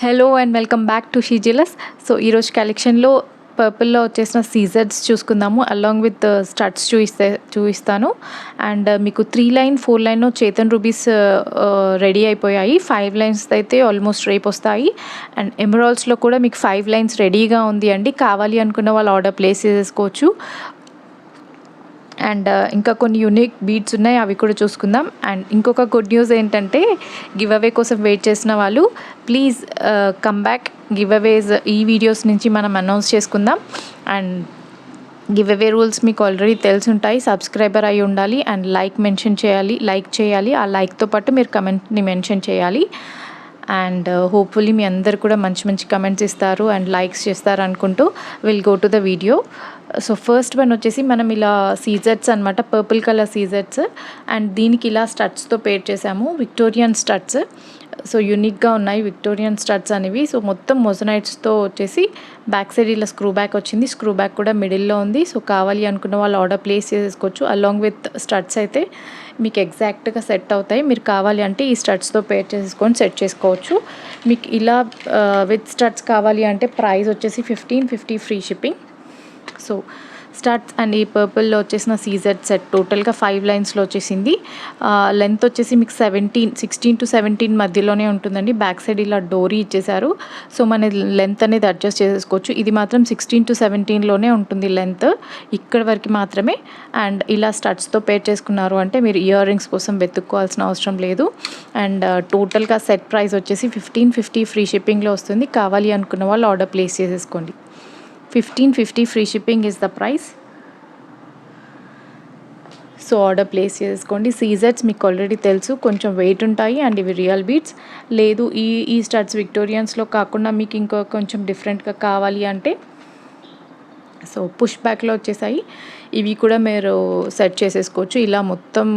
Hello and welcome back to షీజిలస్. So ఈరోజు కలెక్షన్లో పర్పుల్లో వచ్చేసిన సీజర్స్ చూసుకుందాము. అలాంగ్ విత్ స్టడ్స్ చూపిస్తాను. అండ్ మీకు 3 లైన్ 4 లైన్ చేతన్ రూబీస్ రెడీ అయిపోయాయి. 5 లైన్స్ అయితే ఆల్మోస్ట్ రేపు వస్తాయి. అండ్ ఎమరాల్డ్స్లో కూడా మీకు 5 లైన్స్ రెడీగా ఉంది అండి. కావాలి అనుకున్న వాళ్ళు ఆర్డర్ ప్లేస్ చేసుకోవచ్చు. అండ్ ఇంకా కొన్ని యూనిక్ బీడ్స్ ఉన్నాయి, అవి కూడా చూసుకుందాం. అండ్ ఇంకొక గుడ్ న్యూస్ ఏంటంటే, గివ్ అవే కోసం వెయిట్ చేసిన వాళ్ళు ప్లీజ్ కమ్ బ్యాక్. గివ్ అవేస్ ఈ వీడియోస్ నుంచి మనం అనౌన్స్ చేసుకుందాం. అండ్ గివ్ అవే రూల్స్ మీకు ఆల్రెడీ తెలిసి ఉంటాయి. సబ్స్క్రైబర్ అయి ఉండాలి అండ్ లైక్ చేయాలి. ఆ లైక్తో పాటు మీరు కమెంట్ని మెన్షన్ చేయాలి. అండ్ హోప్ఫుల్లీ మీ అందరు కూడా మంచి మంచి కమెంట్స్ ఇస్తారు అండ్ లైక్స్ చేస్తారు అనుకుంటూ will go to the video. So first one వచ్చేసి మనం ఇలా సీజర్స్ అనమాట, పర్పుల్ కలర్ సీజర్స్. అండ్ దీనికి ఇలా స్టడ్స్తో పేర్ చేసాము, విక్టోరియన్ స్టడ్స్. సో యూనిక్గా ఉన్నాయి విక్టోరియన్ స్టడ్స్ అనేవి. సో మొత్తం మొజనైట్స్తో వచ్చేసి బ్యాక్ సైడ్ ఇలా స్క్రూ బ్యాక్ వచ్చింది. స్క్రూ బ్యాక్ కూడా మిడిల్లో ఉంది. సో కావాలి అనుకున్న వాళ్ళు ఆర్డర్ ప్లేస్ చేసుకోవచ్చు. అలాంగ్ విత్ స్టడ్స్ అయితే మీకు ఎగ్జాక్ట్గా సెట్ అవుతాయి. మీరు కావాలి అంటే ఈ స్టడ్స్తో పేర్ చేసుకొని సెట్ చేసుకోవచ్చు. మీకు ఇలా విత్ స్టడ్స్ కావాలి అంటే ప్రైస్ వచ్చేసి 1550 free shipping. So studs and ఈ పర్పుల్లో వచ్చేసిన సీజెడ్ సెట్ టోటల్గా 5 లైన్స్లో వచ్చేసింది. లెంత్ వచ్చేసి మీకు 16 to 17 మధ్యలోనే ఉంటుందండి. బ్యాక్ సైడ్ ఇలా డోరీ ఇచ్చేసారు. సో మన లెంత్ అనేది అడ్జస్ట్ చేసుకోవచ్చు. ఇది మాత్రం 16 to 17లోనే ఉంటుంది లెంత్, ఇక్కడ వరకు మాత్రమే. అండ్ ఇలా స్టడ్స్తో పేర్ చేసుకున్నారు అంటే మీరు ఇయర్ రింగ్స్ కోసం వెతుక్కోవాల్సిన అవసరం లేదు. అండ్ టోటల్గా సెట్ ప్రైస్ వచ్చేసి 1550 ఫ్రీ షిప్పింగ్లో వస్తుంది. కావాలి అనుకున్న వాళ్ళు ఆర్డర్ ప్లేస్ చేసేసుకోండి. 1550 free shipping is the price. So order place చేసుకోండి. సీజర్స్ మీకు ఆల్రెడీ తెలుసు, కొంచెం వెయిట్ ఉంటాయి అండ్ ఇవి రియల్ బీడ్స్. లేదు ఈ స్టడ్స్ విక్టోరియన్స్లో కాకుండా మీకు ఇంకో కొంచెం డిఫరెంట్గా కావాలి అంటే సో పుష్ బ్యాక్లో వచ్చేసాయి. ఇవి కూడా మీరు సెట్ చేసేసుకోవచ్చు. ఇలా మొత్తం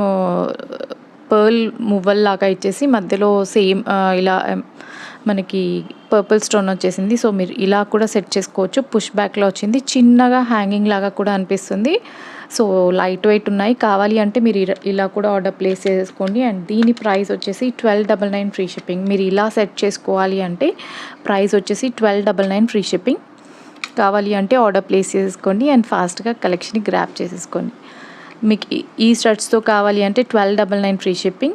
పర్ల్ మువ్వల్ లాగా ఇచ్చేసి మధ్యలో సేమ్ ఇలా మనకి పర్పుల్ స్టోన్ వచ్చేసింది. సో మీరు ఇలా కూడా సెట్ చేసుకోవచ్చు. పుష్ బ్యాక్లో వచ్చింది, చిన్నగా హ్యాంగింగ్ లాగా కూడా అనిపిస్తుంది. సో లైట్ వెయిట్ ఉన్నాయి. కావాలి అంటే మీరు ఇలా కూడా ఆర్డర్ ప్లేస్ చేసుకోండి. అండ్ దీని ప్రైస్ వచ్చేసి 1299 ఫ్రీ షిప్పింగ్. మీరు ఇలా సెట్ చేసుకోవాలి అంటే ప్రైస్ వచ్చేసి 1299 ఫ్రీ షిప్పింగ్. కావాలి అంటే ఆర్డర్ ప్లేస్ చేసుకోండి అండ్ ఫాస్ట్గా కలెక్షన్ గ్రాప్ చేసేసుకోండి. మీకు ఈ స్టడ్స్తో కావాలి అంటే 1299 ఫ్రీ షిప్పింగ్.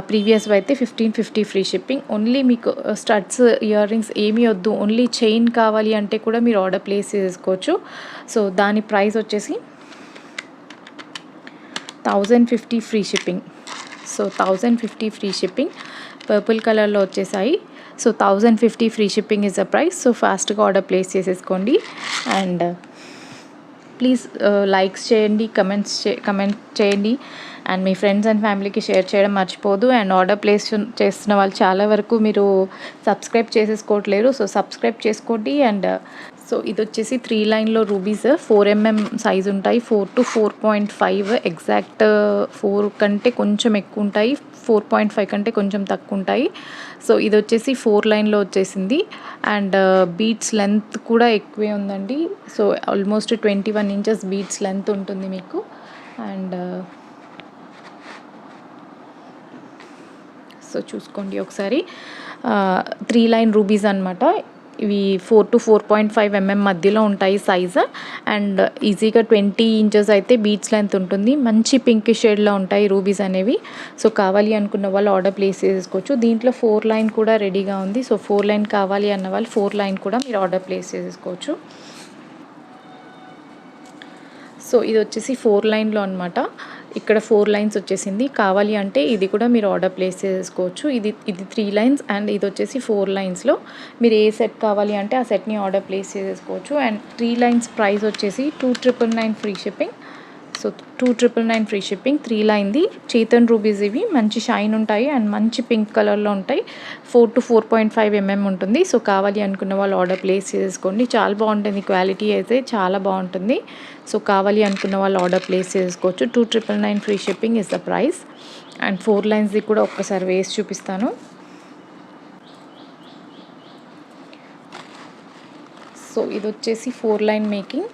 ప్రీవియస్ అయితే 1550 ఫ్రీ షిప్పింగ్. ఓన్లీ మీకు స్టడ్స్ ఇయర్ రింగ్స్ ఏమీ వద్దు, ఓన్లీ చైన్ కావాలి అంటే కూడా మీరు ఆర్డర్ ప్లేస్ చేసుకోవచ్చు. సో దాని ప్రైస్ వచ్చేసి 1050 free shipping. So 1050 free shipping purple కలర్లో వచ్చేసాయి. So 1050 free shipping is the price. So ఫాస్ట్గా ఆర్డర్ ప్లేస్ చేసేసుకోండి. అండ్ ప్లీజ్ లైక్స్ చేయండి, కమెంట్ చేయండి అండ్ మీ ఫ్రెండ్స్ అండ్ ఫ్యామిలీకి షేర్ చేయడం మర్చిపోదు. అండ్ ఆర్డర్ ప్లేస్ చేస్తున్న వాళ్ళు చాలా వరకు మీరు సబ్స్క్రైబ్ చేసేసుకోవట్లేరు. సో సబ్స్క్రైబ్ చేసుకోండి. అండ్ సో ఇది వచ్చేసి 3 లైన్లో రూబీస్ 4mm సైజ్ ఉంటాయి. 4 to 4.5 ఎగ్జాక్ట్ 4 కంటే కొంచెం ఎక్కువ ఉంటాయి, 4.5 కంటే కొంచెం తక్కువ ఉంటాయి. సో ఇది వచ్చేసి 4 లైన్లో వచ్చేసింది. అండ్ బీడ్స్ లెంత్ కూడా ఎక్కువే ఉందండి. So almost 21 inches beads length ఉంటుంది మీకు. అండ్ సో చూసుకోండి ఒకసారి. 3 లైన్ రూబీస్ అనమాట. ఇవి 4 to 4.5 mm మధ్యలో ఉంటాయి సైజు. అండ్ ఈజీగా 20 ఇంచెస్ అయితే బీడ్స్ లెంత్ ఉంటుంది. మంచి పింక్ షేడ్లో ఉంటాయి రూబీస్ అనేవి. సో కావాలి అనుకున్న వాళ్ళు ఆర్డర్ ప్లేస్ చేసుకోవచ్చు. దీంట్లో 4 లైన్ కూడా రెడీగా ఉంది. సో 4 లైన్ కావాలి అన్న వాళ్ళు 4 లైన్ కూడా మీరు ఆర్డర్ ప్లేస్ చేసుకోవచ్చు. సో ఇది వచ్చేసి 4 లైన్లో అనమాట. ఇక్కడ 4 లైన్స్ వచ్చేసింది. కావాలి అంటే ఇది కూడా మీరు ఆర్డర్ ప్లేస్ చేసుకోవచ్చు. ఇది 3 లైన్స్ అండ్ ఇది వచ్చేసి 4 లైన్స్లో మీరు ఏ సెట్ కావాలి అంటే ఆ సెట్ని ఆర్డర్ ప్లేస్ చేసుకోవచ్చు. అండ్ 3 లైన్స్ ప్రైస్ వచ్చేసి 2999 free shipping. So 2999 free shipping. 3 లైన్ది చేతన్ రూబీస్. ఇవి మంచి షైన్ ఉంటాయి అండ్ మంచి పింక్ కలర్లో ఉంటాయి. 4 to 4.5 mm ఉంటుంది. సో కావాలి అనుకున్న వాళ్ళు ఆర్డర్ ప్లేస్ చేసుకోండి. చాలా బాగుంటుంది, క్వాలిటీ అయితే చాలా బాగుంటుంది. సో కావాలి అనుకున్న వాళ్ళు ఆర్డర్ ప్లేస్ చేసుకోవచ్చు. 2999 free shipping is the price. And 4 లైన్స్ది కూడా ఒక్కసారి వేసి చూపిస్తాను. సో ఇది వచ్చేసి 4 లైన్ మేకింగ్.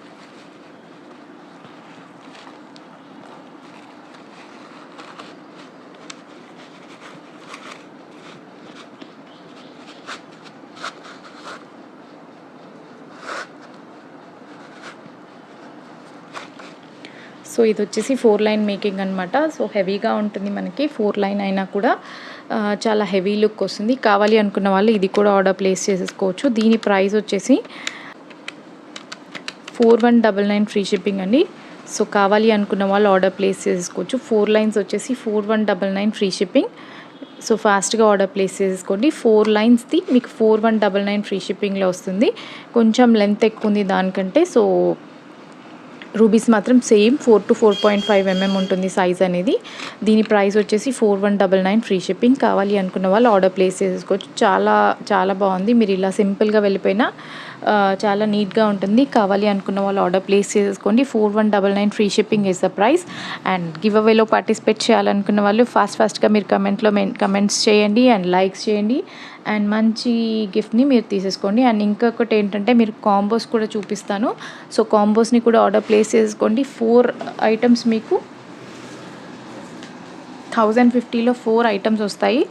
సో ఇది వచ్చేసి 4 లైన్ మేకింగ్ అనమాట. సో హెవీగా ఉంటుంది మనకి, 4 లైన్ అయినా కూడా చాలా హెవీ లుక్ వస్తుంది. కావాలి అనుకున్న వాళ్ళు ఇది కూడా ఆర్డర్ ప్లేస్ చేసేసుకోవచ్చు. దీని ప్రైస్ వచ్చేసి 4199 ఫ్రీ షిప్పింగ్ అండి. సో కావాలి అనుకున్న వాళ్ళు ఆర్డర్ ప్లేస్ చేసుకోవచ్చు. 4 లైన్స్ వచ్చేసి 4199 ఫ్రీ షిప్పింగ్. సో ఫాస్ట్గా ఆర్డర్ ప్లేస్ చేసుకోండి. 4 లైన్స్ది మీకు 4199 ఫ్రీ షిప్పింగ్లో వస్తుంది. కొంచెం లెంత్ ఎక్కువ ఉంది దానికంటే. సో రూబీస్ మాత్రం సేమ్ 4 to 4.5 mm ఉంటుంది సైజ్ అనేది. దీని ప్రైస్ వచ్చేసి 4199 ఫ్రీ షిప్పింగ్. కావాలి అనుకున్న వాళ్ళు ఆర్డర్ ప్లేస్ చేసుకోవచ్చు. చాలా చాలా బాగుంది. మీరు ఇలా సింపుల్గా వెళ్ళిపోయినా చాలా నీట్గా ఉంటుంది. కావాలి అనుకున్న వాళ్ళు ఆర్డర్ ప్లేస్ చేసుకోండి. 4199 free shipping is the price. And give అవేలో పార్టిసిపేట్ చేయాలనుకున్న వాళ్ళు ఫాస్ట్గా మీరు కమెంట్స్ చేయండి అండ్ లైక్స్ చేయండి అండ్ మంచి గిఫ్ట్ని మీరు తీసేసుకోండి. అండ్ ఇంకొకటి ఏంటంటే మీరు కాంబోస్ కూడా చూపిస్తాను. సో కాంబోస్ని కూడా ఆర్డర్ ప్లేస్ చేసుకోండి. 4 ఐటమ్స్ మీకు 1050లో 4 ఐటమ్స్ వస్తాయి.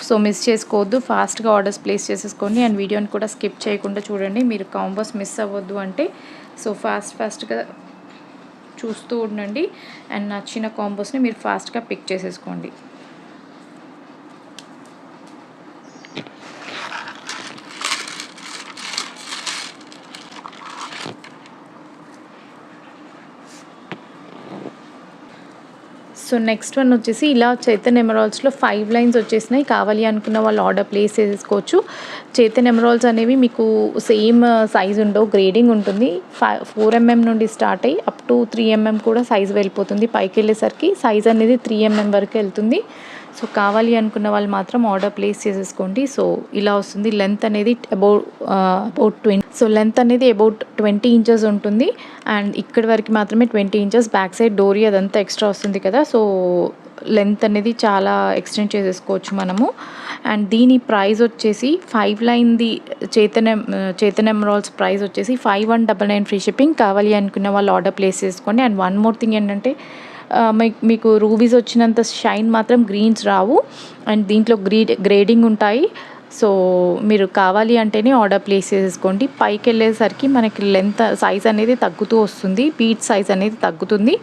సో మిస్ చేసుకోవద్దు, ఫాస్ట్గా ఆర్డర్స్ ప్లేస్ చేసేసుకోండి. అండ్ వీడియోని కూడా స్కిప్ చేయకుండా చూడండి, మీరు కాంబోస్ మిస్ అవ్వద్దు అంటే. సో ఫాస్ట్గా చూస్తూ ఉండండి అండ్ నచ్చిన కాంబోస్ని మీరు ఫాస్ట్గా పిక్ చేసేసుకోండి. సో నెక్స్ట్ వన్ వచ్చేసి ఇలా చైతన్య ఎమరాల్డ్స్లో 5 లైన్స్ వచ్చేసినాయి. కావాలి అనుకున్న వాళ్ళు ఆర్డర్ ప్లేస్ చేసుకోవచ్చు. చైతన్య ఎమరాల్డ్స్ అనేవి మీకు సేమ్ సైజ్ ఉండవు, గ్రేడింగ్ ఉంటుంది. 4 mm నుండి స్టార్ట్ అయ్యి అప్ టు 3 mm కూడా సైజ్ వెళ్ళిపోతుంది. పైకి వెళ్ళేసరికి సైజ్ అనేది 3 mm వరకు వెళ్తుంది. సో కావాలి అనుకున్న వాళ్ళు మాత్రం ఆర్డర్ ప్లేస్ చేసేసుకోండి. సో ఇలా వస్తుంది. లెంత్ అనేది అబౌట్ 20. సో లెంత్ అనేది అబౌట్ 20 ఇంచెస్ ఉంటుంది. అండ్ ఇక్కడి వరకు మాత్రమే 20 ఇంచెస్. బ్యాక్ సైడ్ డోరీ అదంతా ఎక్స్ట్రా వస్తుంది కదా. సో లెంత్ అనేది చాలా ఎక్స్టెండ్ చేసేసుకోవచ్చు మనము. అండ్ దీని ప్రైస్ వచ్చేసి 5 లైన్ది చైతన్య ఎమరాల్డ్స్ ప్రైస్ వచ్చేసి 5199 ఫ్రీ షిప్పింగ్. కావాలి అనుకున్న వాళ్ళు ఆర్డర్ ప్లేస్ చేసుకోండి. అండ్ వన్ మోర్ థింగ్ ఏంటంటే మీకు రూబీస్ వచ్చినంత షైన్ మాత్రం గ్రీన్స్ రావు. అండ్ దీంట్లో గ్రేడింగ్ ఉంటాయి. సో మీరు కావాలి అంటేనే ఆర్డర్ ప్లేస్ చేసుకోండి. పైకి వెళ్ళేసరికి మనకి లెంత్ సైజ్ అనేది తగ్గుతూ వస్తుంది, బీట్ సైజ్ అనేది తగ్గుతుంది.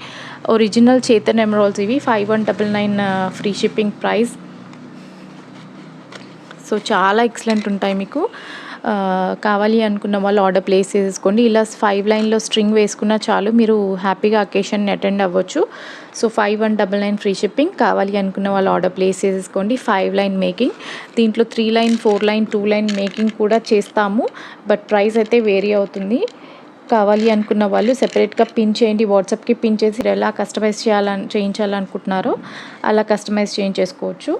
ఒరిజినల్ చైతన్య ఎమరాల్డ్స్ ఇవి 5199 ఫ్రీ షిప్పింగ్ ప్రైస్. సో చాలా ఎక్సలెంట్ ఉంటాయి మీకు. కావాలి అనుకున్న వాళ్ళు ఆర్డర్ ప్లేస్ చేసుకోండి. ఇలా 5 లైన్లో స్ట్రింగ్ వేసుకున్నా చాలు, మీరు హ్యాపీగా అకేషన్ని అటెండ్ అవ్వచ్చు. So 5199 free shipping. కావాలి అనుకున్న వాళ్ళు ఆర్డర్ ప్లేస్ చేసుకోండి. 5 లైన్ మేకింగ్. దీంట్లో 3 లైన్, 4 లైన్, 2 లైన్ మేకింగ్ కూడా చేస్తాము. బట్ ప్రైస్ అయితే వేరీ అవుతుంది. కావాలి అనుకున్న వాళ్ళు సెపరేట్గా పిన్ చేయండి, వాట్సాప్కి పిన్ చేసి ఎలా కస్టమైజ్ చేయించాలనుకుంటున్నారో అలా కస్టమైజ్ చేయించేసుకోవచ్చు.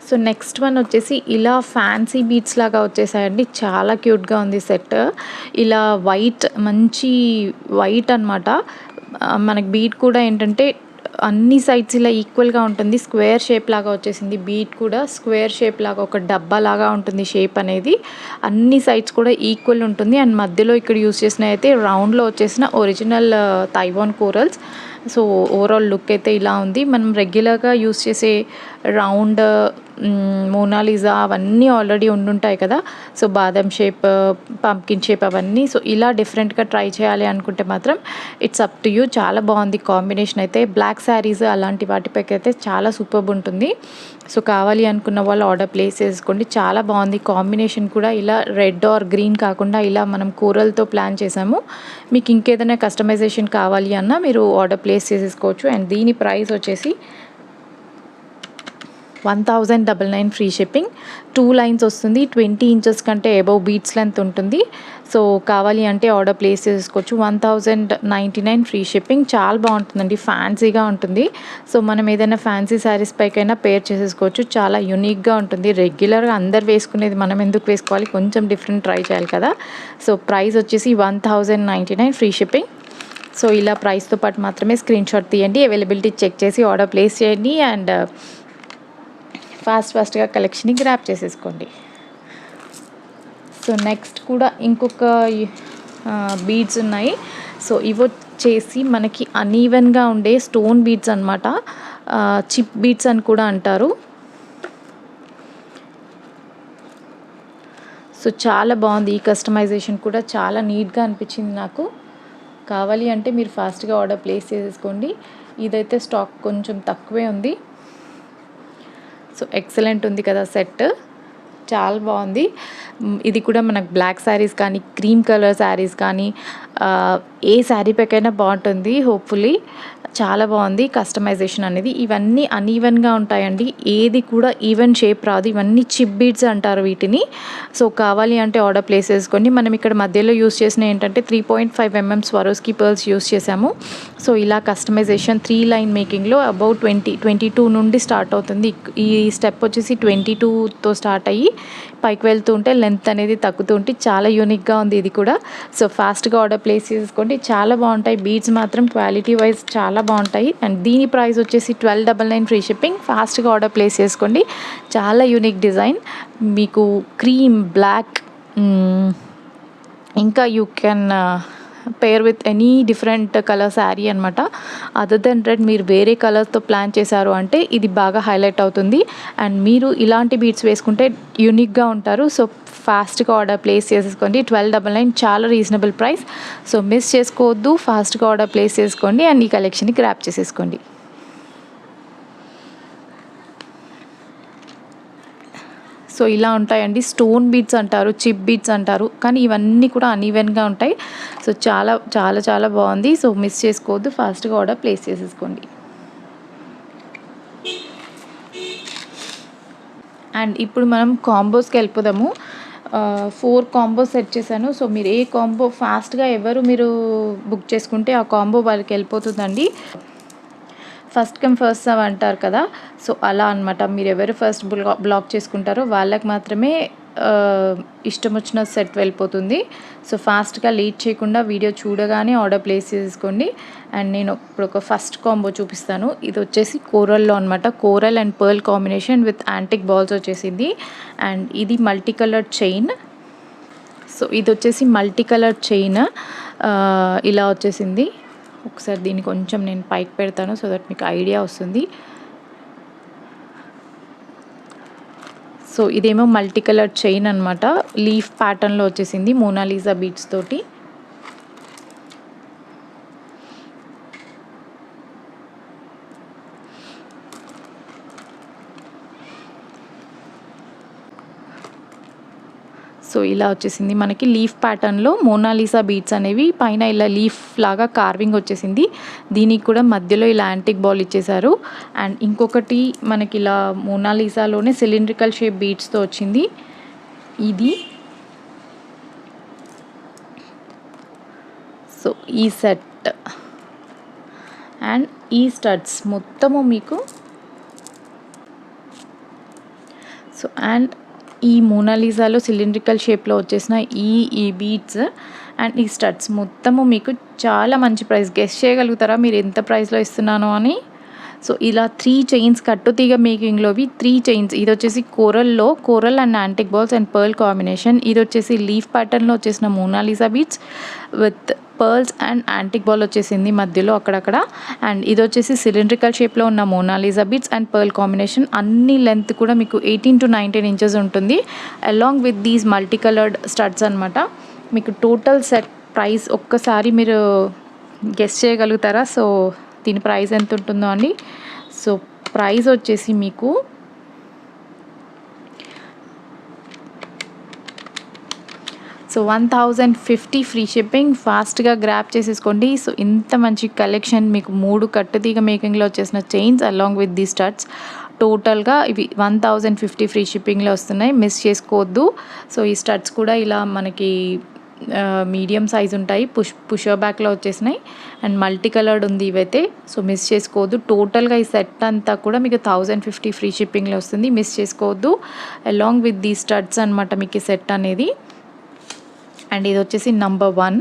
సో నెక్స్ట్ వన్ వచ్చేసి ఇలా ఫ్యాన్సీ బీట్స్ లాగా వచ్చేసాయండి. చాలా క్యూట్గా ఉంది సెట్. ఇలా మంచి వైట్ అనమాట. మనకి బీట్ కూడా ఏంటంటే అన్ని సైడ్స్ ఇలా ఈక్వల్గా ఉంటుంది. స్క్వేర్ షేప్ లాగా వచ్చేసింది. బీట్ కూడా స్క్వేర్ షేప్ లాగా ఒక డబ్బా లాగా ఉంటుంది షేప్ అనేది. అన్ని సైడ్స్ కూడా ఈక్వల్ ఉంటుంది. అండ్ మధ్యలో ఇక్కడ యూస్ చేసిన అయితే రౌండ్లో వచ్చేసిన original Taiwan corals. So overall look అయితే ఇలా ఉంది. మనం రెగ్యులర్గా యూస్ చేసే రౌండ్ మోనాలిజా అవన్నీ ఆల్రెడీ ఉండుంటాయి కదా. సో బాదం షేప్, పంకిన్ షేప్ అవన్నీ. సో ఇలా డిఫరెంట్గా ట్రై చేయాలి అనుకుంటే మాత్రం ఇట్స్ అప్ టు యూ. చాలా బాగుంది కాంబినేషన్ అయితే. బ్లాక్ శారీస్ అలాంటి వాటిపైకి అయితే చాలా సూపర్బ్ ఉంటుంది. సో కావాలి అనుకున్న వాళ్ళు ఆర్డర్ ప్లేస్ చేసుకోండి. చాలా బాగుంది కాంబినేషన్ కూడా. ఇలా రెడ్ ఆర్ గ్రీన్ కాకుండా ఇలా మనం కూరలతో ప్లాన్ చేసాము. మీకు ఇంకేదైనా కస్టమైజేషన్ కావాలి అన్నా మీరు ఆర్డర్ ప్లేస్ చేసేసుకోవచ్చు. అండ్ దీని ప్రైస్ వచ్చేసి 1099 ఫ్రీ షిప్పింగ్. 2 లైన్స్ వస్తుంది. 20 ఇంచెస్ కంటే అబౌవ్ బీట్స్ లెంత్ ఉంటుంది. సో కావాలి అంటే ఆర్డర్ ప్లేస్ చేసుకోవచ్చు. 1099 ఫ్రీ షిప్పింగ్. చాలా బాగుంటుందండి, ఫ్యాన్సీగా ఉంటుంది. సో మనం ఏదైనా ఫ్యాన్సీ శారీస్ పైకైనా పేర్ చేసేసుకోవచ్చు. చాలా యూనిక్గా ఉంటుంది. రెగ్యులర్గా అందరు వేసుకునేది మనం ఎందుకు వేసుకోవాలి, కొంచెం డిఫరెంట్ ట్రై చేయాలి కదా. సో ప్రైస్ వచ్చేసి 1099 ఫ్రీ షిప్పింగ్. సో ఇలా ప్రైస్తో పాటు మాత్రమే స్క్రీన్ షాట్ తీయండి, అవైలబిలిటీ చెక్ చేసి ఆర్డర్ ప్లేస్ చేయండి. అండ్ ఫాస్ట్గా కలెక్షన్ని గ్రాప్ చేసేసుకోండి. సో నెక్స్ట్ కూడా ఇంకొక బీడ్స్ ఉన్నాయి. సో ఇవి వచ్చేసి మనకి అన్ఈవెన్గా ఉండే స్టోన్ బీడ్స్ అనమాట. చిప్ బీడ్స్ అని కూడా అంటారు. సో చాలా బాగుంది. ఈ కస్టమైజేషన్ కూడా చాలా నీట్గా అనిపించింది నాకు. కావాలి అంటే మీరు ఫాస్ట్గా ఆర్డర్ ప్లేస్ చేసేసుకోండి. ఇదైతే స్టాక్ కొంచెం తక్కువే ఉంది. సో ఎక్సలెంట్ ఉంది కదా సెట్, చాలా బాగుంది. ఇది కూడా మనకు బ్లాక్ శారీస్ కానీ క్రీమ్ కలర్ శారీస్ కానీ ఏ శారీ పైకైనా బాగుంటుంది. హోప్ఫుల్లీ చాలా బాగుంది కస్టమైజేషన్ అనేది. ఇవన్నీ అన్ఈవెన్గా ఉంటాయండి, ఏది కూడా ఈవెన్ షేప్ రాదు. ఇవన్నీ చిప్ బీడ్స్ అంటారు వీటిని. సో కావాలి అంటే ఆర్డర్ ప్లేస్ చేసుకోండి. మనం ఇక్కడ మధ్యలో యూస్ చేసిన ఏంటంటే 3.5 mm స్వరోస్కి పర్ల్స్ యూస్ చేసాము. సో ఇలా కస్టమైజేషన్ 3 లైన్ మేకింగ్లో అబౌట్ 22 నుండి స్టార్ట్ అవుతుంది. ఈ స్టెప్ వచ్చేసి 22తో స్టార్ట్ అయ్యి పైకి వెళ్తూ ఉంటే లెంత్ అనేది తగ్గుతూ ఉంటే చాలా యూనిక్గా ఉంది ఇది కూడా. సో ఫాస్ట్గా ఆర్డర్ ప్లేస్ చేసుకోండి, చాలా బాగుంటాయి. బీడ్స్ మాత్రం క్వాలిటీ వైజ్ చాలా బాగుంటాయి. అండ్ దీని ప్రైస్ వచ్చేసి 1299 ఫ్రీ షిప్పింగ్. ఫాస్ట్గా ఆర్డర్ ప్లేస్ చేసుకోండి. చాలా యూనిక్ డిజైన్, మీకు క్రీమ్, బ్లాక్, ఇంకా you can pair with any different colour sari అనమాట. అదర్ దెన్ రెడ్ మీరు వేరే కలర్స్తో ప్లాన్ చేశారు అంటే ఇది బాగా హైలైట్ అవుతుంది. అండ్ మీరు ఇలాంటి బీడ్స్ వేసుకుంటే యూనిక్గా ఉంటారు. సో ఫాస్ట్గా ఆర్డర్ ప్లేస్ చేసేసుకోండి. 1299 చాలా రీజనబుల్ ప్రైస్. సో మిస్ చేసుకోవద్దు, ఫాస్ట్గా ఆర్డర్ ప్లేస్ చేసుకోండి అండ్ ఈ కలెక్షన్ని గ్రాప్ చేసేసుకోండి. సో ఇలా ఉంటాయండి. స్టోన్ బీడ్స్ అంటారు, చిప్ బీడ్స్ అంటారు, కానీ ఇవన్నీ కూడా అన్ఈవెన్గా ఉంటాయి. సో చాలా చాలా చాలా బాగుంది. సో మిస్ చేసుకోవద్దు, ఫాస్ట్గా ఆర్డర్ ప్లేస్ చేసేసుకోండి. అండ్ ఇప్పుడు మనం కాంబోస్కి వెళ్ళిపోదాము. 4 కాంబోస్ సెట్ చేశాను. సో మీరు ఏ కాంబో ఫాస్ట్గా మీరు బుక్ చేసుకుంటే ఆ కాంబో వాళ్ళకి వెళ్ళిపోతుందండి. ఫస్ట్ కమ్ ఫస్ట్ సర్వ్ అంటారు కదా, సో అలా అనమాట. మీరు ఎవరు ఫస్ట్ బ్లాక్ చేసుకుంటారో వాళ్ళకి మాత్రమే ఇష్టం వచ్చిన సెట్ వెళ్ళిపోతుంది. సో ఫాస్ట్గా లేట్ చేయకుండా వీడియో చూడగానే ఆర్డర్ ప్లేస్ చేసుకోండి. అండ్ నేను ఇప్పుడు ఒక ఫస్ట్ కాంబో చూపిస్తాను. ఇది వచ్చేసి కోరల్లో అనమాట. Coral and pearl combination with antique balls వచ్చేసింది. అండ్ ఇది మల్టీ కలర్ చైన్. సో ఇది వచ్చేసి మల్టీ కలర్ చైన్ ఇలా వచ్చేసింది. ఒకసారి దీన్ని కొంచెం నేను పైకి పెడతాను సో దట్ మీకు ఐడియా వస్తుంది. సో ఇదేమో మల్టీ కలర్ చైన్ అనమాట, లీఫ్ ప్యాటర్న్లో వచ్చేసింది మోనాలిసా బీడ్స్ తోటి. సో ఇలా వచ్చేసింది మనకి లీఫ్ ప్యాటర్న్లో మోనాలిసా బీడ్స్ అనేవి, పైన ఇలా లీఫ్ లాగా కార్వింగ్ వచ్చేసింది. దీనికి కూడా మధ్యలో ఇలా యాంటిక్ బాల్ ఇచ్చేసారు. అండ్ ఇంకొకటి మనకి ఇలా మోనాలిసాలోనే సిలిండ్రికల్ షేప్ బీడ్స్తో వచ్చింది ఇది. సో ఈ సెట్ అండ్ ఈ స్టడ్స్ మొత్తము మీకు, సో అండ్ ఈ మోనాలిసాలో సిలిండ్రికల్ షేప్లో వచ్చేసిన ఈ బీడ్స్ అండ్ ఈ స్టడ్స్ మొత్తము మీకు చాలా మంచి ప్రైస్. గెస్ చేయగలుగుతారా మీరు ఎంత ప్రైస్లో ఇస్తున్నాను అని? సో ఇలా 3 చైన్స్ కట్టుతీగ మేకింగ్లోవి 3 చైన్స్. ఇది వచ్చేసి coral and antique balls and pearl combination. ఇది వచ్చేసి లీఫ్ ప్యాటర్న్లో వచ్చేసిన Mona Lisa beads with pearls and antique ball వచ్చేసింది మధ్యలో అక్కడక్కడ. అండ్ ఇది వచ్చేసి సిలిండ్రికల్ షేప్లో ఉన్న Mona Lisa beads and pearl combination. అన్ని లెంత్ కూడా మీకు 18 to 19 inches ఉంటుంది, along with these multi coloured studs అనమాట. మీకు టోటల్ సెట్ ప్రైస్ ఒక్కసారి మీరు గెస్ చేయగలుగుతారా? సో దీని ప్రైస్ ఎంత ఉంటుందో అండి. సో ప్రైస్ వచ్చేసి మీకు సో 1050 ఫ్రీ షిప్పింగ్. ఫాస్ట్గా గ్రాప్ చేసేసుకోండి. సో ఇంత మంచి కలెక్షన్ మీకు 3 కట్టుతీగ మేకింగ్లో వచ్చేసిన chains along with the studs టోటల్గా ఇవి 1050 ఫ్రీ షిప్పింగ్లో వస్తున్నాయి, మిస్ చేసుకోవద్దు. సో ఈ స్టడ్స్ కూడా ఇలా మనకి మీడియం సైజ్ ఉంటాయి, పుష్ బ్యాక్లో వచ్చేసినాయి అండ్ మల్టీ కలర్డ్ ఉంది ఇవైతే. సో మిస్ చేసుకోవద్దు. టోటల్గా ఈ సెట్ అంతా కూడా మీకు 1050 ఫ్రీ షిప్పింగ్లో వస్తుంది, మిస్ చేసుకోవద్దు. అలాంగ్ విత్ ది స్టడ్స్ అనమాట మీకు ఈ సెట్ అనేది. అండ్ ఇది వచ్చేసి నంబర్ 1.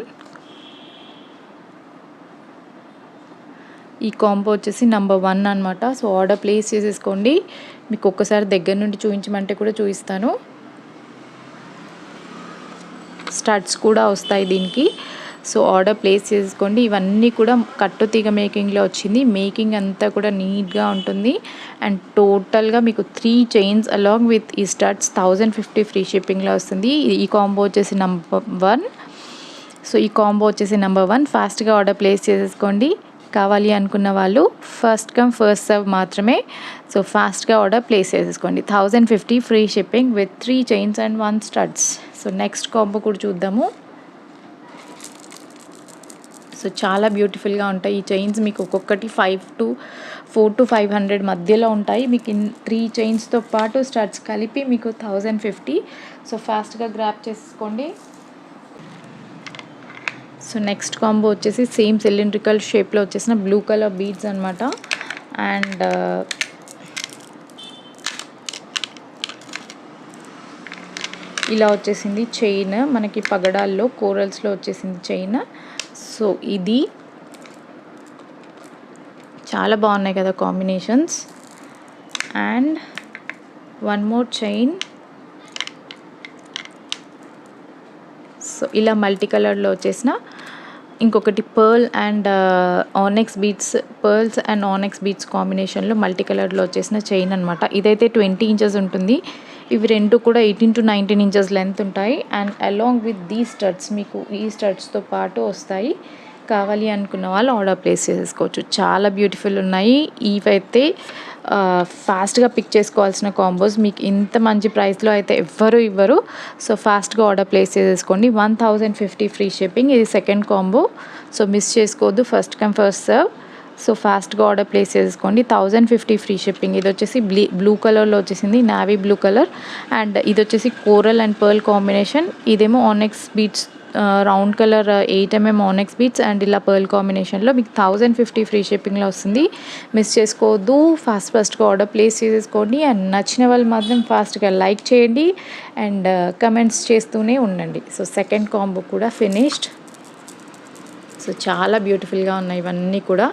ఈ కాంబో వచ్చేసి నంబర్ 1 అనమాట. సో ఆర్డర్ ప్లేస్ చేసేసుకోండి. మీకు ఒక్కసారి దగ్గర నుండి చూపించమంటే కూడా చూపిస్తాను. స్టడ్స్ కూడా వస్తాయి దీనికి. సో ఆర్డర్ ప్లేస్ చేసుకోండి. ఇవన్నీ కూడా కట్టుతీగ మేకింగ్లో వచ్చింది. మేకింగ్ అంతా కూడా నీట్గా ఉంటుంది. అండ్ టోటల్గా మీకు 3 చైన్స్ అలాంగ్ విత్ ఈ స్టడ్స్ 1050 ఫ్రీ షిప్పింగ్లో వస్తుంది. ఈ కాంబో వచ్చేసి నంబర్ 1. సో ఈ కాంబో వచ్చేసి నెంబర్ 1. ఫాస్ట్గా ఆర్డర్ ప్లేస్ చేసేసుకోండి. కావాలి అనుకున్న వాళ్ళు ఫస్ట్ కమ్ ఫస్ట్ సర్వ్ మాత్రమే. సో ఫాస్ట్గా ఆర్డర్ ప్లేస్ చేసేసుకోండి. 1050 free shipping with 3 chains and 1 studs. So next combo కూడా చూద్దాము. సో చాలా బ్యూటిఫుల్గా ఉంటాయి ఈ చైన్స్. మీకు ఒక్కొక్కటి 4 to 500 మధ్యలో ఉంటాయి. మీకు 3 చైన్స్తో పాటు స్టడ్స్ కలిపి మీకు 1050. సో ఫాస్ట్గా గ్రాప్ చేసుకోండి. సో నెక్స్ట్ కాంబో వచ్చేసి సేమ్ సిలిండ్రికల్ షేప్లో వచ్చేసిన బ్లూ కలర్ బీడ్స్ అనమాట. అండ్ ఇలా వచ్చేసింది చైన్, మనకి పగడాల్లో కోరల్స్లో వచ్చేసింది చైన్. సో ఇది చాలా బాగున్నాయి కదా combinations. And 1 more chain. So ఇలా మల్టీ కలర్లో వచ్చేసిన ఇంకొకటి pearl and ఆనెక్స్ beads, pearls and ఆనెక్స్ beads కాంబినేషన్లో మల్టీ కలర్లో వచ్చేసిన చైన్ అనమాట. ఇదైతే 20 inches ఉంటుంది. ఇవి రెండు కూడా 18 to 19 inches లెంత్ ఉంటాయి. And along with the studs మీకు ఈ స్టడ్స్తో పాటు వస్తాయి. కావాలి అనుకున్న వాళ్ళు ఆర్డర్ ప్లేస్ చేసేసుకోవచ్చు. చాలా బ్యూటిఫుల్ ఉన్నాయి. ఇవైతే ఫాస్ట్గా పిక్ చేసుకోవాల్సిన కాంబోస్. మీకు ఇంత మంచి ప్రైస్లో అయితే ఎవ్వరు ఇవ్వరు. సో ఫాస్ట్గా ఆర్డర్ ప్లేస్ చేసేసుకోండి. 1050 ఫ్రీ షిప్పింగ్. ఇది సెకండ్ కాంబో. సో మిస్ చేసుకోవద్దు. First come first serve. So ఫాస్ట్గా ఆర్డర్ ప్లేస్ చేసుకోండి. 1050 ఫ్రీ షిప్పింగ్. ఇది వచ్చేసి బ్లూ కలర్లో వచ్చేసింది, నావీ బ్లూ కలర్. అండ్ ఇది వచ్చేసి కోరల్ అండ్ పర్ల్ కాంబినేషన్. ఇదేమో onyx beads round colour 8 mm onyx beads and ఇలా పర్ల్ కాంబినేషన్లో మీకు 1050 ఫ్రీ షిప్పింగ్లో వస్తుంది. మిస్ చేసుకోవద్దు. ఫాస్ట్గా ఆర్డర్ ప్లేస్ చేసేసుకోండి. అండ్ నచ్చిన వాళ్ళు మాత్రం ఫాస్ట్గా లైక్ చేయండి అండ్ కమెంట్స్ చేస్తూనే ఉండండి. సో సెకండ్ కాంబో కూడా ఫినిష్డ్. సో చాలా బ్యూటిఫుల్గా ఉన్నాయి ఇవన్నీ కూడా.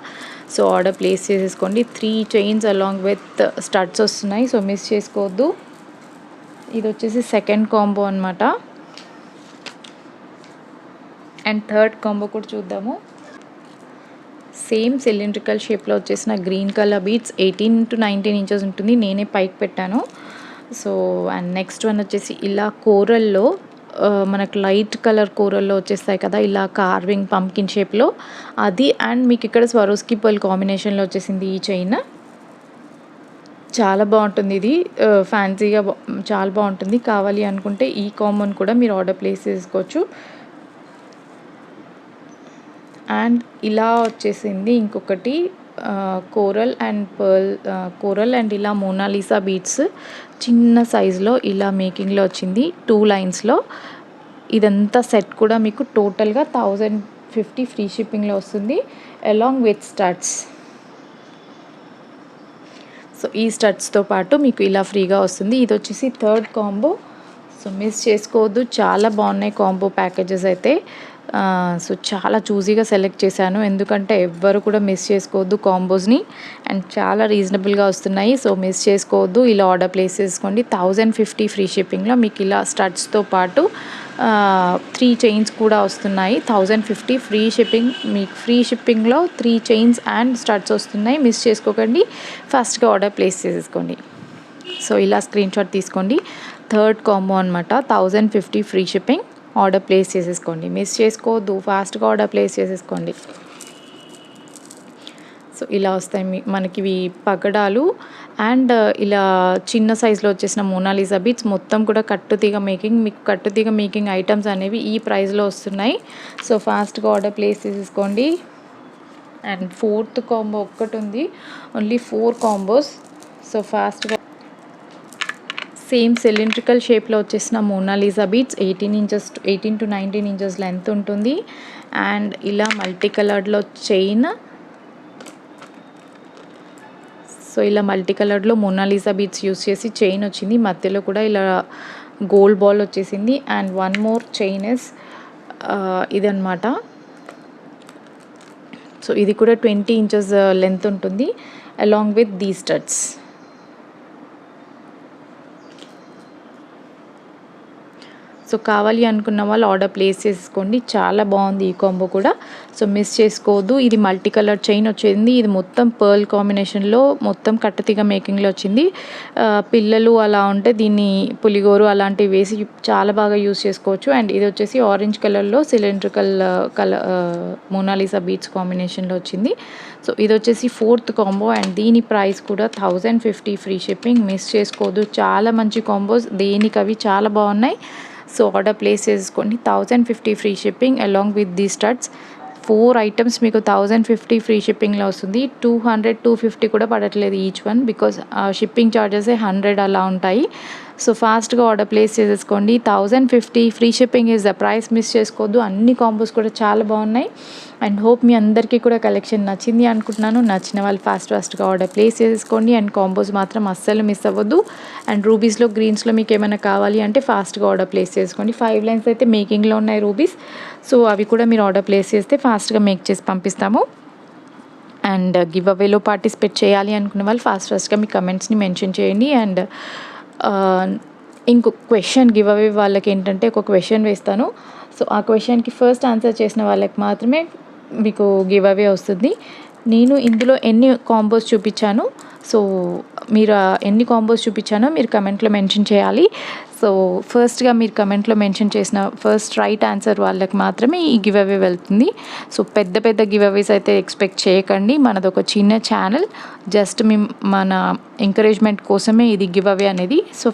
సో ఆర్డర్ ప్లేస్ చేసేసుకోండి. 3 చైన్స్ అలాంగ్ విత్ స్టడ్స్ వస్తున్నాయి. సో మిస్ చేసుకోవద్దు. ఇది వచ్చేసి సెకండ్ కాంబో అనమాట. అండ్ థర్డ్ కాంబో కూడా చూద్దాము. సేమ్ సిలిండ్రికల్ షేప్లో వచ్చేసిన green colour beads 18 to 19 inches ఉంటుంది. నేనే పైకి పెట్టాను. సో అండ్ నెక్స్ట్ వన్ వచ్చేసి ఇలా కోరల్లో మనకు లైట్ కలర్ కోరల్లో వచ్చేస్తాయి కదా, ఇలా కార్వింగ్ పంకిన్ షేప్లో అది. అండ్ మీకు ఇక్కడ స్వరోస్కి పర్ల్ కాంబినేషన్లో వచ్చేసింది ఈ చైన్. చాలా బాగుంటుంది ఇది. ఫ్యాన్సీగా చాలా బాగుంటుంది. కావాలి అనుకుంటే ఈ కాంబోని కూడా మీరు ఆర్డర్ ప్లేస్ చేసుకోవచ్చు. అండ్ ఇలా వచ్చేసింది ఇంకొకటి coral and pearl, coral and ఇలా మోనాలిసా బీడ్స్ చిన్న సైజులో ఇలా మేకింగ్లో వచ్చింది 2 లైన్స్లో. ఇదంతా సెట్ కూడా మీకు టోటల్గా 1050 ఫ్రీ షిప్పింగ్లో వస్తుంది అలాంగ్ విత్ స్టడ్స్. సో ఈ స్టడ్స్తో పాటు మీకు ఇలా ఫ్రీగా వస్తుంది. ఇది వచ్చేసి థర్డ్ కాంబో. సో మిస్ చేసుకోవద్దు. చాలా బాగున్నాయి కాంబో ప్యాకేజెస్ అయితే. సో చాలా చూజీగా సెలెక్ట్ చేశాను, ఎందుకంటే ఎవ్వరు కూడా మిస్ చేసుకోవద్దు కాంబోస్ని. అండ్ చాలా రీజనబుల్గా వస్తున్నాయి. సో మిస్ చేసుకోవద్దు. ఇలా ఆర్డర్ ప్లేస్ చేసుకోండి. 1050 ఫ్రీ షిప్పింగ్లో మీకు ఇలా స్టడ్స్తో పాటు 3 చైన్స్ కూడా వస్తున్నాయి. 1050 ఫ్రీ షిప్పింగ్. మీకు ఫ్రీ షిప్పింగ్లో 3 చైన్స్ అండ్ స్టడ్స్ వస్తున్నాయి. మిస్ చేసుకోకండి. ఫాస్ట్గా ఆర్డర్ ప్లేస్ చేసేసుకోండి. సో ఇలా స్క్రీన్ షాట్ తీసుకోండి. థర్డ్ కాంబో అనమాట. 1050 ఫ్రీ షిప్పింగ్. ఆర్డర్ ప్లేస్ చేసేసుకోండి. మిస్ చేసుకోవద్దు. ఫాస్ట్గా ఆర్డర్ ప్లేస్ చేసేసుకోండి. సో ఇలా వస్తాయి మనకి ఇవి పగడాలు. అండ్ ఇలా చిన్న సైజులో వచ్చేసిన మోనాలిసా బీడ్స్ మొత్తం కూడా కట్టుతీగ మేకింగ్. మీకు కట్టుతీగ మేకింగ్ ఐటమ్స్ అనేవి ఈ ప్రైస్లో వస్తున్నాయి. సో ఫాస్ట్గా ఆర్డర్ ప్లేస్ చేసేసుకోండి. అండ్ ఫోర్త్ కాంబో ఒక్కటి ఉంది, ఓన్లీ 4 కాంబోస్. సో ఫాస్ట్గా సేమ్ సిలిండ్రికల్ షేప్లో వచ్చేసిన Mona Lisa beads 18 to 19 inches length ఉంటుంది. అండ్ ఇలా మల్టీ కలర్లో చైన్. సో ఇలా మల్టీ కలర్లో మోనాలిసా బీడ్స్ యూస్ చేసి చైన్ వచ్చింది. మధ్యలో కూడా ఇలా గోల్డ్ బాల్ వచ్చేసింది. అండ్ 1 more చైన్ ఇస్ ఇదన్నమాట. సో ఇది కూడా 20 inches లెంత్ ఉంటుంది along with the studs. So కావాలి అనుకున్న వాళ్ళు ఆర్డర్ ప్లేస్ చేసుకోండి. చాలా బాగుంది ఈ కాంబో కూడా, సో మిస్ చేసుకోవద్దు. ఇది మల్టీ కలర్ చైన్ వచ్చింది. ఇది మొత్తం పర్ల్ కాంబినేషన్లో మొత్తం కట్టతిగా మేకింగ్లో వచ్చింది. పిల్లలు అలా ఉంటే దీన్ని పులిగోరు అలాంటివి వేసి చాలా బాగా యూస్ చేసుకోవచ్చు. అండ్ ఇది వచ్చేసి ఆరెంజ్ కలర్లో సిలిండ్రికల్ కలర్ మోనాలిసా బీట్స్ కాంబినేషన్లో వచ్చింది. సో ఇది వచ్చేసి 4th కాంబో అండ్ దీని ప్రైస్ కూడా 1050 ఫ్రీ షిప్పింగ్. మిస్ చేసుకోవద్దు. చాలా మంచి కాంబోస్, దేనికి అవి చాలా బాగున్నాయి. సో ఆర్డర్ ప్లేస్ చేసుకోండి. 1050 free shipping along with the studs. 4 items మీకు 1050 ఫ్రీ షిప్పింగ్లో వస్తుంది. 200-250 కూడా పడట్లేదు each one, because shipping charges 100 అలా ఉంటాయి. సో ఫాస్ట్గా ఆర్డర్ ప్లేస్ చేసేసుకోండి. 1050 free shipping is the price. Miss చేసుకోవద్దు. అన్ని కాంబోస్ కూడా చాలా బాగున్నాయి అండ్ హోప్ మీ అందరికీ కూడా కలెక్షన్ నచ్చింది అనుకుంటున్నాను. నచ్చిన వాళ్ళు ఫాస్ట్గా ఆర్డర్ ప్లేస్ చేసేసుకోండి అండ్ కాంబోస్ మాత్రం అస్సలు మిస్ అవ్వద్దు. అండ్ రూబీస్లో గ్రీన్స్లో మీకు ఏమైనా కావాలి అంటే ఫాస్ట్గా ఆర్డర్ ప్లేస్ చేసుకోండి. 5 లైన్స్ అయితే మేకింగ్లో ఉన్నాయి రూబీస్. సో అవి కూడా మీరు ఆర్డర్ ప్లేస్ చేస్తే ఫాస్ట్గా మేక్ చేసి పంపిస్తాము. అండ్ గివ్ అవేలో పార్టిసిపేట్ చేయాలి అనుకున్న వాళ్ళు ఫాస్ట్గా మీ కమెంట్స్ని మెన్షన్ చేయండి. అండ్ ఇంకొక క్వశ్చన్ గివ్ అవే వాళ్ళకి ఏంటంటే ఒక క్వశ్చన్ వేస్తాను. సో ఆ క్వశ్చన్కి ఫస్ట్ ఆన్సర్ చేసిన వాళ్ళకి మాత్రమే మీకు గివ్ అవే వస్తుంది. నేను ఇందులో ఎన్ని కాంబోస్ చూపించాను, సో మీరు ఎన్ని కాంబోస్ చూపించానో మీరు కమెంట్లో మెన్షన్ చేయాలి. సో ఫస్ట్గా మీరు కమెంట్లో మెన్షన్ చేసిన ఫస్ట్ రైట్ ఆన్సర్ వాళ్ళకి మాత్రమే ఈ గివ్ అవే వెళ్తుంది. సో పెద్ద గివ్ అవేస్ అయితే ఎక్స్పెక్ట్ చేయకండి. మనది ఒక చిన్న ఛానల్, జస్ట్ మన ఎంకరేజ్మెంట్ కోసమే ఇది గివ్ అవే అనేది. సో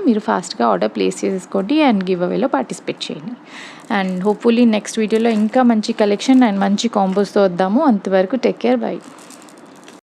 మీరు ఫాస్ట్గా ఆర్డర్ ప్లేస్ చేసుకోండి అండ్ గివ్ అవేలో పార్టిసిపేట్ చేయండి. అండ్ హోప్ఫుల్లీ నెక్స్ట్ వీడియోలో ఇంకా మంచి కలెక్షన్ అండ్ మంచి కాంబోస్తో వద్దాము. అంతవరకు టేక్ కేర్, బై.